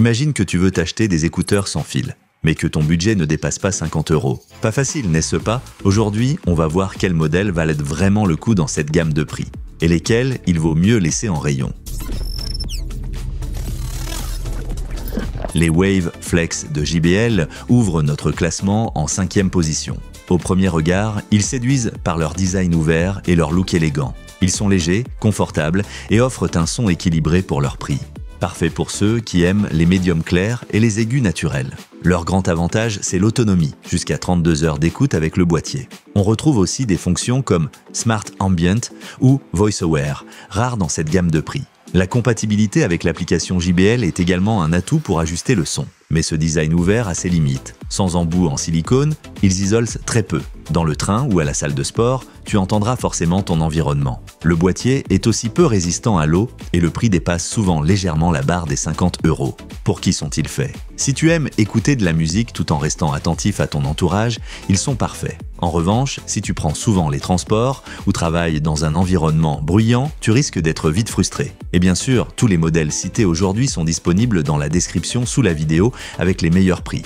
Imagine que tu veux t'acheter des écouteurs sans fil, mais que ton budget ne dépasse pas 50 €. Pas facile, n'est-ce pas? Aujourd'hui, on va voir quels modèles valent vraiment le coup dans cette gamme de prix, et lesquels il vaut mieux laisser en rayon. Les Wave Flex de JBL ouvrent notre classement en 5e position. Au premier regard, ils séduisent par leur design ouvert et leur look élégant. Ils sont légers, confortables et offrent un son équilibré pour leur prix. Parfait pour ceux qui aiment les médiums clairs et les aigus naturels. Leur grand avantage, c'est l'autonomie, jusqu'à 32 heures d'écoute avec le boîtier. On retrouve aussi des fonctions comme Smart Ambient ou VoiceOver, rares dans cette gamme de prix. La compatibilité avec l'application JBL est également un atout pour ajuster le son. Mais ce design ouvert a ses limites. Sans embout en silicone, ils isolent très peu. Dans le train ou à la salle de sport, tu entendras forcément ton environnement. Le boîtier est aussi peu résistant à l'eau et le prix dépasse souvent légèrement la barre des 50 €. Pour qui sont-ils faits? Si tu aimes écouter de la musique tout en restant attentif à ton entourage, ils sont parfaits. En revanche, si tu prends souvent les transports ou travailles dans un environnement bruyant, tu risques d'être vite frustré. Et bien sûr, tous les modèles cités aujourd'hui sont disponibles dans la description sous la vidéo avec les meilleurs prix.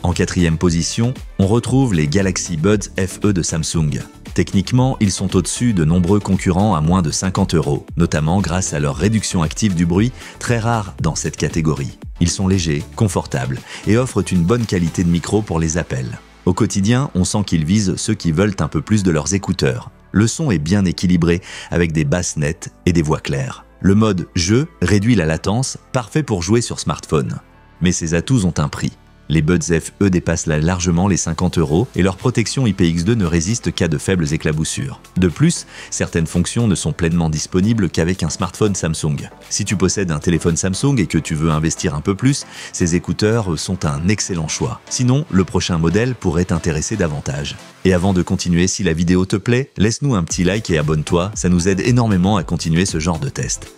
En 4e position, on retrouve les Galaxy Buds FE de Samsung. Techniquement, ils sont au-dessus de nombreux concurrents à moins de 50 €, notamment grâce à leur réduction active du bruit, très rare dans cette catégorie. Ils sont légers, confortables et offrent une bonne qualité de micro pour les appels. Au quotidien, on sent qu'ils visent ceux qui veulent un peu plus de leurs écouteurs. Le son est bien équilibré avec des basses nettes et des voix claires. Le mode jeu réduit la latence, parfait pour jouer sur smartphone. Mais ces atouts ont un prix. Les Buds FE dépassent là largement les 50 € et leur protection IPX2 ne résiste qu'à de faibles éclaboussures. De plus, certaines fonctions ne sont pleinement disponibles qu'avec un smartphone Samsung. Si tu possèdes un téléphone Samsung et que tu veux investir un peu plus, ces écouteurs sont un excellent choix. Sinon, le prochain modèle pourrait t'intéresser davantage. Et avant de continuer, si la vidéo te plaît, laisse-nous un petit like et abonne-toi, ça nous aide énormément à continuer ce genre de test.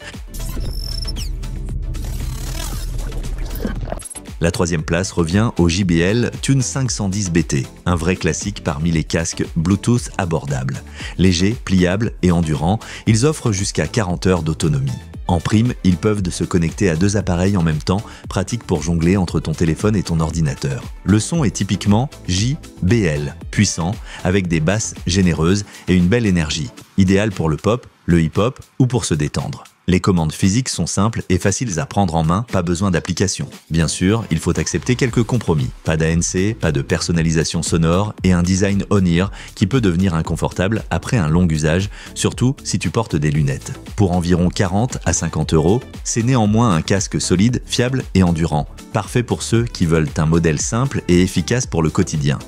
La 3e place revient au JBL Tune 510 BT, un vrai classique parmi les casques Bluetooth abordables. Légers, pliables et endurants, ils offrent jusqu'à 40 heures d'autonomie. En prime, ils peuvent se connecter à 2 appareils en même temps, pratique pour jongler entre ton téléphone et ton ordinateur. Le son est typiquement JBL, puissant, avec des basses généreuses et une belle énergie, idéal pour le pop, le hip-hop ou pour se détendre. Les commandes physiques sont simples et faciles à prendre en main, pas besoin d'application. Bien sûr, il faut accepter quelques compromis. Pas d'ANC, pas de personnalisation sonore et un design on-ear qui peut devenir inconfortable après un long usage, surtout si tu portes des lunettes. Pour environ 40 à 50 €, c'est néanmoins un casque solide, fiable et endurant. Parfait pour ceux qui veulent un modèle simple et efficace pour le quotidien.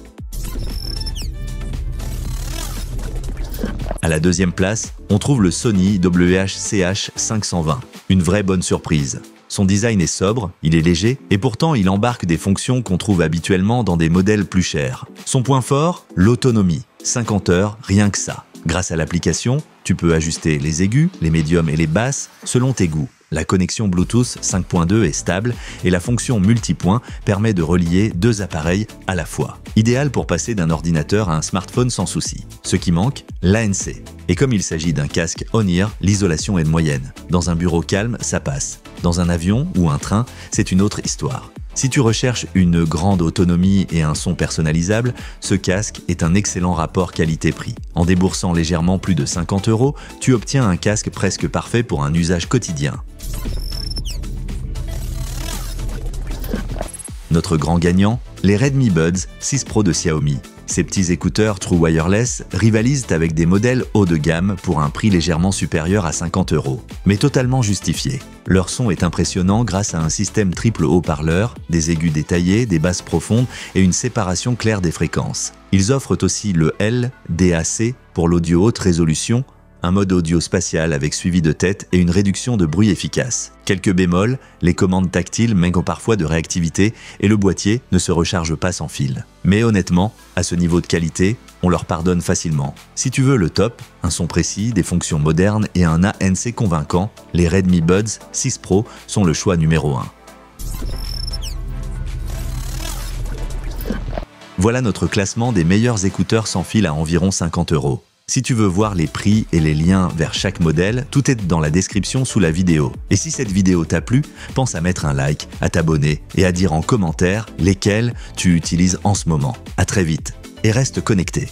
À la 2e place, on trouve le Sony WH-CH520, une vraie bonne surprise. Son design est sobre, il est léger et pourtant il embarque des fonctions qu'on trouve habituellement dans des modèles plus chers. Son point fort, l'autonomie, 50 heures, rien que ça. Grâce à l'application, tu peux ajuster les aigus, les médiums et les basses selon tes goûts. La connexion Bluetooth 5.2 est stable et la fonction multipoint permet de relier 2 appareils à la fois. Idéal pour passer d'un ordinateur à un smartphone sans souci. Ce qui manque, l'ANC. Et comme il s'agit d'un casque on-ear, l'isolation est de moyenne. Dans un bureau calme, ça passe. Dans un avion ou un train, c'est une autre histoire. Si tu recherches une grande autonomie et un son personnalisable, ce casque est un excellent rapport qualité-prix. En déboursant légèrement plus de 50 €, tu obtiens un casque presque parfait pour un usage quotidien. Notre grand gagnant, les Redmi Buds 6 Pro de Xiaomi. Ces petits écouteurs True Wireless rivalisent avec des modèles haut de gamme pour un prix légèrement supérieur à 50 €, mais totalement justifié. Leur son est impressionnant grâce à un système triple haut-parleur, des aigus détaillés, des basses profondes et une séparation claire des fréquences. Ils offrent aussi le LDAC pour l'audio haute résolution, un mode audio spatial avec suivi de tête et une réduction de bruit efficace. Quelques bémols, les commandes tactiles manquent parfois de réactivité et le boîtier ne se recharge pas sans fil. Mais honnêtement, à ce niveau de qualité, on leur pardonne facilement. Si tu veux le top, un son précis, des fonctions modernes et un ANC convaincant, les Redmi Buds 6 Pro sont le choix numéro 1. Voilà notre classement des meilleurs écouteurs sans fil à environ 50 €. Si tu veux voir les prix et les liens vers chaque modèle, tout est dans la description sous la vidéo. Et si cette vidéo t'a plu, pense à mettre un like, à t'abonner et à dire en commentaire lesquels tu utilises en ce moment. À très vite et reste connecté.